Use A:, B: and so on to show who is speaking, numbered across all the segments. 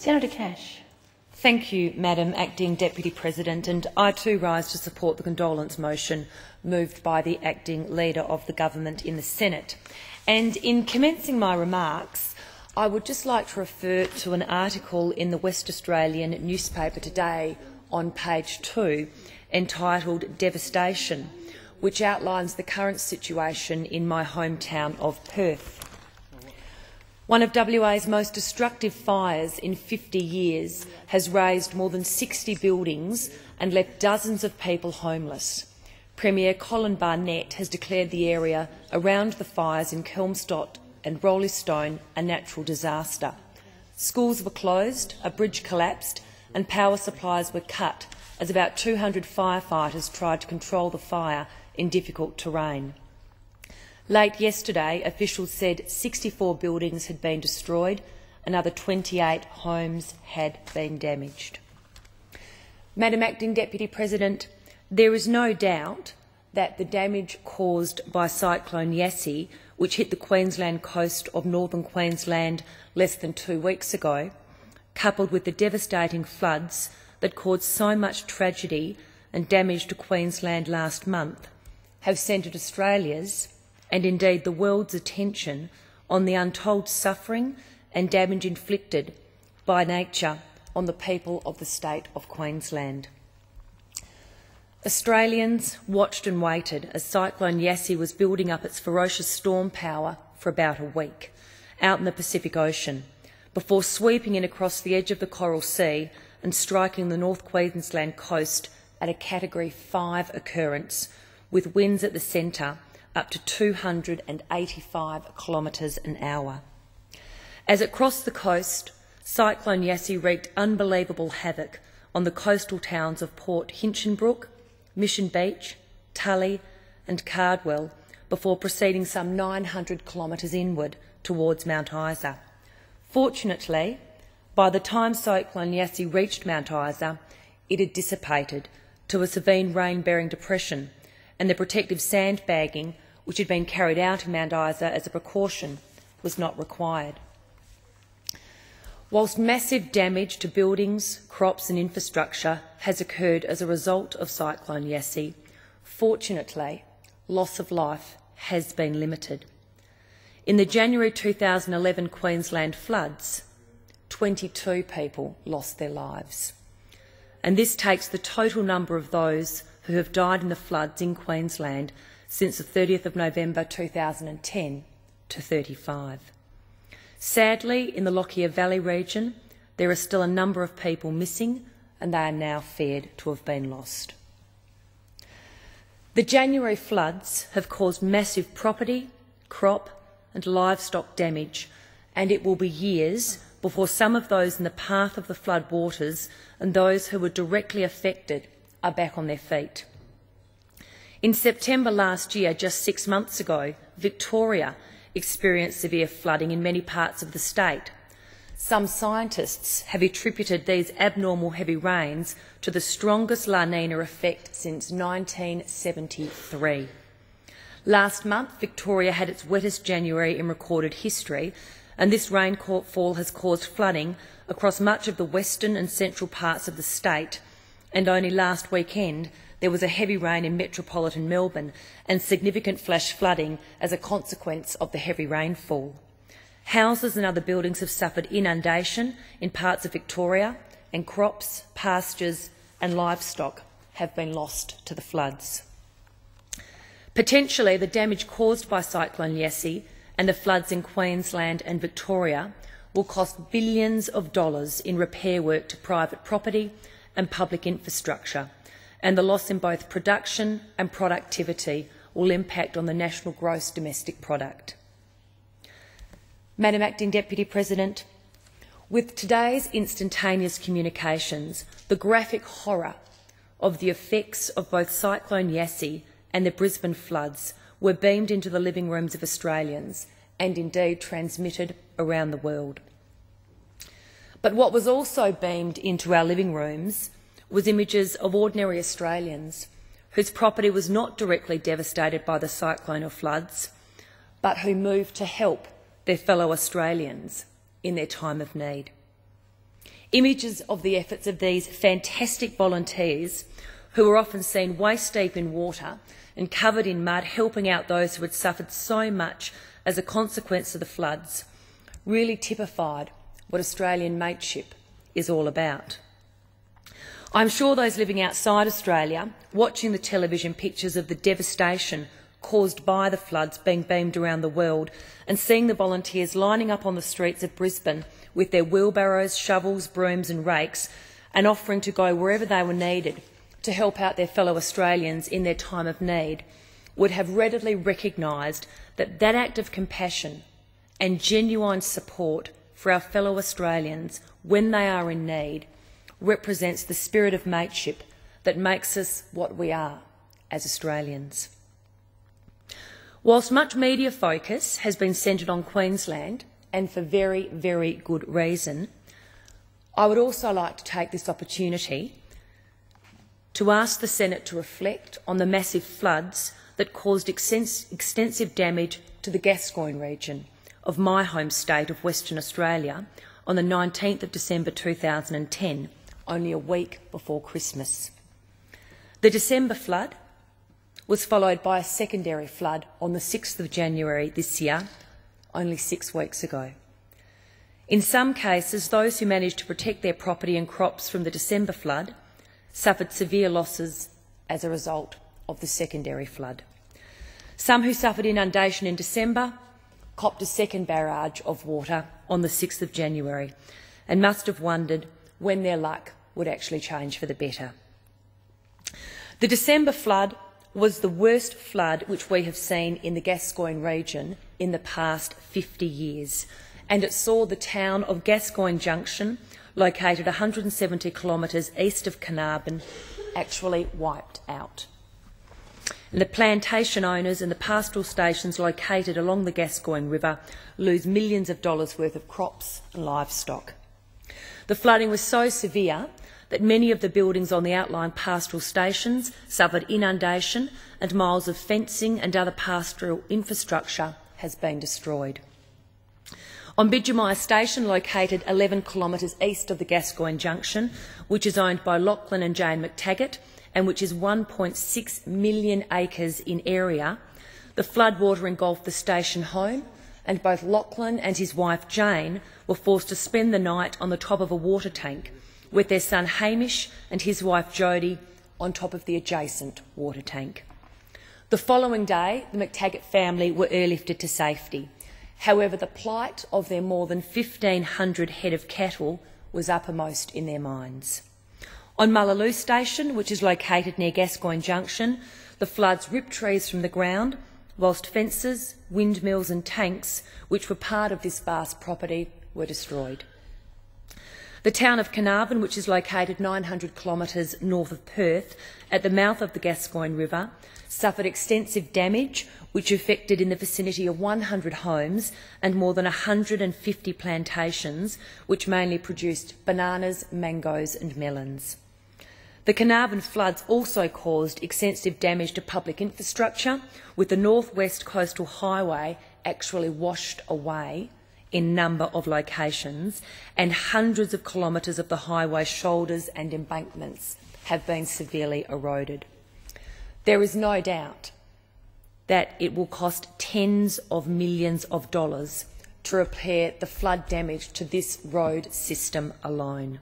A: Senator Cash.
B: Thank you, Madam Acting Deputy President, and I too rise to support the condolence motion moved by the Acting Leader of the Government in the Senate. And in commencing my remarks, I would just like to refer to an article in the West Australian newspaper today on page 2 entitled "Devastation," which outlines the current situation in my hometown of Perth. One of WA's most destructive fires in 50 years has razed more than 60 buildings and left dozens of people homeless. Premier Colin Barnett has declared the area around the fires in Kelmstott and Roleystone a natural disaster. Schools were closed, a bridge collapsed and power supplies were cut as about 200 firefighters tried to control the fire in difficult terrain. Late yesterday, officials said 64 buildings had been destroyed, another 28 homes had been damaged. Madam Acting Deputy President, there is no doubt that the damage caused by Cyclone Yassi, which hit the Queensland coast of northern Queensland less than 2 weeks ago, coupled with the devastating floods that caused so much tragedy and damage to Queensland last month, have centred Australia's and indeed the world's attention on the untold suffering and damage inflicted by nature on the people of the state of Queensland. Australians watched and waited as Cyclone Yassi was building up its ferocious storm power for about a week out in the Pacific Ocean, before sweeping in across the edge of the Coral Sea and striking the North Queensland coast at a Category 5 occurrence, with winds at the centre up to 285 kilometres an hour. As it crossed the coast, Cyclone Yassi wreaked unbelievable havoc on the coastal towns of Port Hinchinbrook, Mission Beach, Tully and Cardwell before proceeding some 900 kilometres inward towards Mount Isa. Fortunately, by the time Cyclone Yassi reached Mount Isa, it had dissipated to a severe rain-bearing depression, and the protective sandbagging which had been carried out in Mount Isa as a precaution was not required. Whilst massive damage to buildings, crops and infrastructure has occurred as a result of Cyclone Yassi, fortunately, loss of life has been limited. In the January 2011 Queensland floods, 22 people lost their lives, and this takes the total number of those who have died in the floods in Queensland since the 30th of November 2010 to 35. Sadly, in the Lockyer Valley region, there are still a number of people missing and they are now feared to have been lost. The January floods have caused massive property, crop and livestock damage, and it will be years before some of those in the path of the flood waters and those who were directly affected are back on their feet. In September last year, just 6 months ago, Victoria experienced severe flooding in many parts of the state. Some scientists have attributed these abnormal heavy rains to the strongest La Nina effect since 1973. Last month, Victoria had its wettest January in recorded history, and this rainfall has caused flooding across much of the western and central parts of the state, and only last weekend there was a heavy rain in metropolitan Melbourne and significant flash flooding as a consequence of the heavy rainfall. Houses and other buildings have suffered inundation in parts of Victoria, and crops, pastures and livestock have been lost to the floods. Potentially, the damage caused by Cyclone Yassi and the floods in Queensland and Victoria will cost billions of dollars in repair work to private property and public infrastructure, and the loss in both production and productivity will impact on the national gross domestic product. Madam Acting Deputy President, with today's instantaneous communications, the graphic horror of the effects of both Cyclone Yassi and the Brisbane floods were beamed into the living rooms of Australians and indeed transmitted around the world. But what was also beamed into our living rooms was images of ordinary Australians whose property was not directly devastated by the cyclone or floods, but who moved to help their fellow Australians in their time of need. Images of the efforts of these fantastic volunteers, who were often seen waist-deep in water and covered in mud, helping out those who had suffered so much as a consequence of the floods, really typified what Australian mateship is all about. I'm sure those living outside Australia, watching the television pictures of the devastation caused by the floods being beamed around the world and seeing the volunteers lining up on the streets of Brisbane with their wheelbarrows, shovels, brooms and rakes and offering to go wherever they were needed to help out their fellow Australians in their time of need, would have readily recognised that that act of compassion and genuine support for our fellow Australians when they are in need represents the spirit of mateship that makes us what we are as Australians. Whilst much media focus has been centred on Queensland, and for very, very good reason, I would also like to take this opportunity to ask the Senate to reflect on the massive floods that caused extensive damage to the Gascoyne region of my home state of Western Australia on the 19th of December 2010, only a week before Christmas. The December flood was followed by a secondary flood on the 6th of January this year, only 6 weeks ago. In some cases, those who managed to protect their property and crops from the December flood suffered severe losses as a result of the secondary flood. Some who suffered inundation in December copped a second barrage of water on the 6th of January and must have wondered when their luck would actually change for the better. The December flood was the worst flood which we have seen in the Gascoyne region in the past 50 years, and it saw the town of Gascoyne Junction, located 170 kilometres east of Carnarvon, actually wiped out. And the plantation owners and the pastoral stations located along the Gascoyne River lose millions of dollars worth of crops and livestock. The flooding was so severe that many of the buildings on the outlying pastoral stations suffered inundation and miles of fencing and other pastoral infrastructure has been destroyed. On Bidgemire Station, located 11 kilometres east of the Gascoyne Junction, which is owned by Lachlan and Jane McTaggart and which is 1.6 million acres in area, the floodwater engulfed the station home, and both Lachlan and his wife Jane were forced to spend the night on the top of a water tank, with their son Hamish and his wife Jodie on top of the adjacent water tank. The following day, the McTaggart family were airlifted to safety. However, the plight of their more than 1,500 head of cattle was uppermost in their minds. On Mullaloo Station, which is located near Gascoyne Junction, the floods ripped trees from the ground, whilst fences, windmills and tanks, which were part of this vast property, were destroyed. The town of Carnarvon, which is located 900 kilometres north of Perth, at the mouth of the Gascoyne River, suffered extensive damage, which affected in the vicinity of 100 homes and more than 150 plantations, which mainly produced bananas, mangoes and melons. The Carnarvon floods also caused extensive damage to public infrastructure, with the North West Coastal Highway actually washed away in a number of locations, and hundreds of kilometres of the highway shoulders and embankments have been severely eroded. There is no doubt that it will cost tens of millions of dollars to repair the flood damage to this road system alone.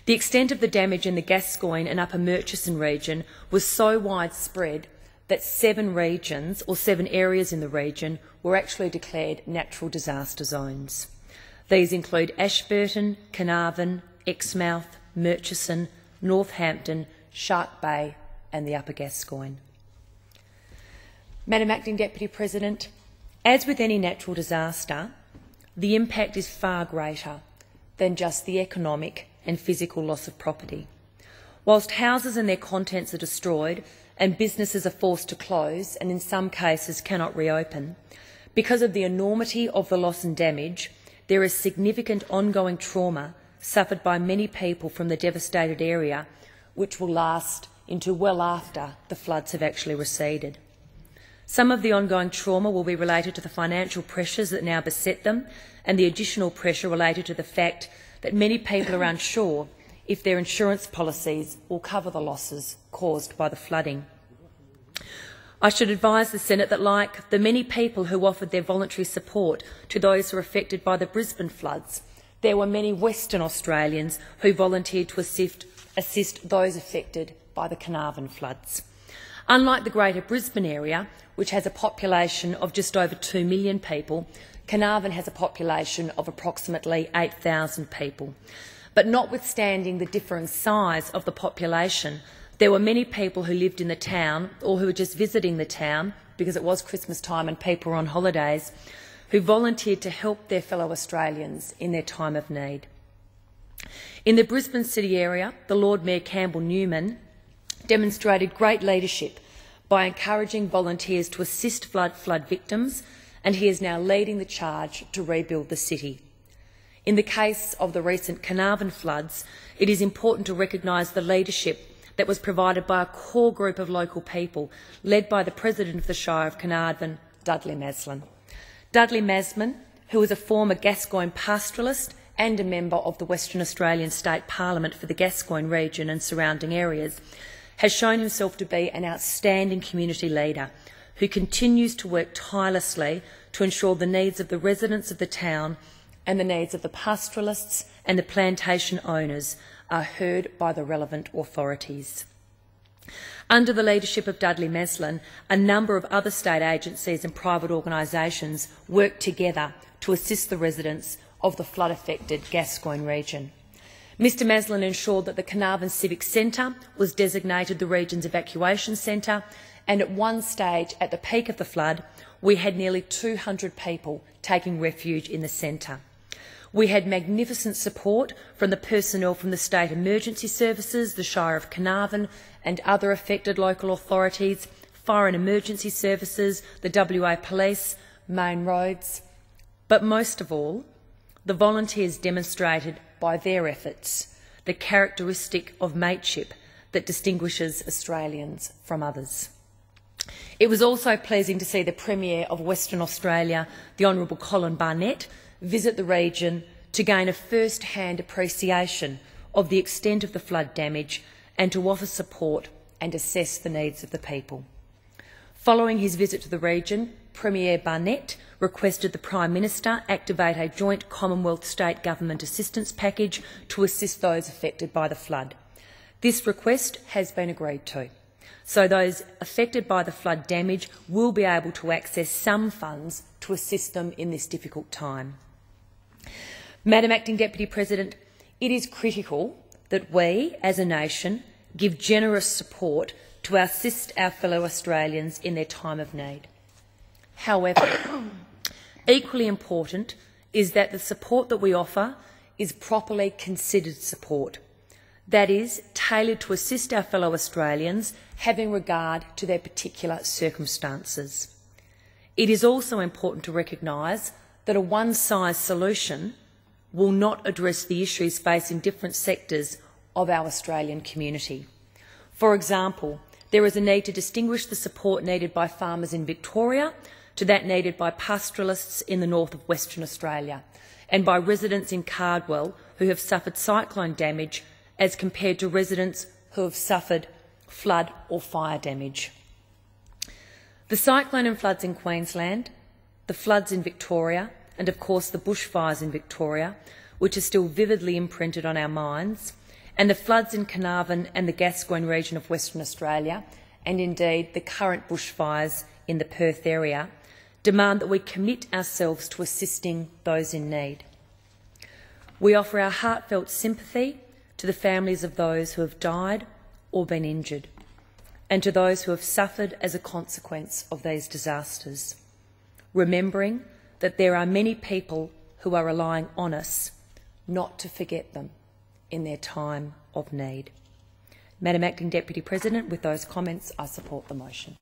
B: The extent of the damage in the Gascoyne and Upper Murchison region was so widespread that 7 regions, or 7 areas in the region, were actually declared natural disaster zones. These include Ashburton, Carnarvon, Exmouth, Murchison, Northampton, Shark Bay and the Upper Gascoyne. Madam Acting Deputy President, as with any natural disaster, the impact is far greater than just the economic and physical loss of property. Whilst houses and their contents are destroyed and businesses are forced to close and in some cases cannot reopen, because of the enormity of the loss and damage, there is significant ongoing trauma suffered by many people from the devastated area, which will last into well after the floods have actually receded. Some of the ongoing trauma will be related to the financial pressures that now beset them, and the additional pressure related to the fact that many people are unsure if their insurance policies will cover the losses caused by the flooding. I should advise the Senate that, like the many people who offered their voluntary support to those who were affected by the Brisbane floods, there were many Western Australians who volunteered to assist those affected by the Carnarvon floods. Unlike the Greater Brisbane area, which has a population of just over 2 million people, Carnarvon has a population of approximately 8,000 people. But notwithstanding the differing size of the population, there were many people who lived in the town or who were just visiting the town, because it was Christmas time and people were on holidays, who volunteered to help their fellow Australians in their time of need. In the Brisbane city area, the Lord Mayor Campbell Newman demonstrated great leadership by encouraging volunteers to assist flood victims, and he is now leading the charge to rebuild the city. In the case of the recent Carnarvon floods, it is important to recognise the leadership that was provided by a core group of local people, led by the President of the Shire of Carnarvon, Dudley Maslin. Dudley Maslin, who was a former Gascoyne pastoralist and a member of the Western Australian State Parliament for the Gascoyne region and surrounding areas, has shown himself to be an outstanding community leader who continues to work tirelessly to ensure the needs of the residents of the town and the needs of the pastoralists and the plantation owners are heard by the relevant authorities. Under the leadership of Dudley Maslin, a number of other state agencies and private organisations worked together to assist the residents of the flood-affected Gascoyne region. Mr Maslin ensured that the Carnarvon Civic Centre was designated the region's evacuation centre, and at one stage, at the peak of the flood, we had nearly 200 people taking refuge in the centre. We had magnificent support from the personnel from the State Emergency Services, the Shire of Carnarvon and other affected local authorities, Fire and Emergency Services, the WA Police, Main Roads. But most of all, the volunteers demonstrated by their efforts the characteristic of mateship that distinguishes Australians from others. It was also pleasing to see the Premier of Western Australia, the Honourable Colin Barnett, visit the region to gain a first-hand appreciation of the extent of the flood damage and to offer support and assess the needs of the people. Following his visit to the region, Premier Barnett requested the Prime Minister activate a joint Commonwealth State Government assistance package to assist those affected by the flood. This request has been agreed to, so those affected by the flood damage will be able to access some funds to assist them in this difficult time. Madam Acting Deputy President, it is critical that we, as a nation, give generous support to assist our fellow Australians in their time of need. However, equally important is that the support that we offer is properly considered support, that is, tailored to assist our fellow Australians, having regard to their particular circumstances. It is also important to recognise that a one-size solution will not address the issues facing different sectors of our Australian community. For example, there is a need to distinguish the support needed by farmers in Victoria to that needed by pastoralists in the north of Western Australia and by residents in Cardwell who have suffered cyclone damage as compared to residents who have suffered flood or fire damage. The cyclone and floods in Queensland, the floods in Victoria and of course the bushfires in Victoria, which are still vividly imprinted on our minds, and the floods in Carnarvon and the Gascoyne region of Western Australia, and indeed the current bushfires in the Perth area, demand that we commit ourselves to assisting those in need. We offer our heartfelt sympathy to the families of those who have died or been injured, and to those who have suffered as a consequence of these disasters, remembering that there are many people who are relying on us not to forget them in their time of need. Madam Acting Deputy President, with those comments, I support the motion.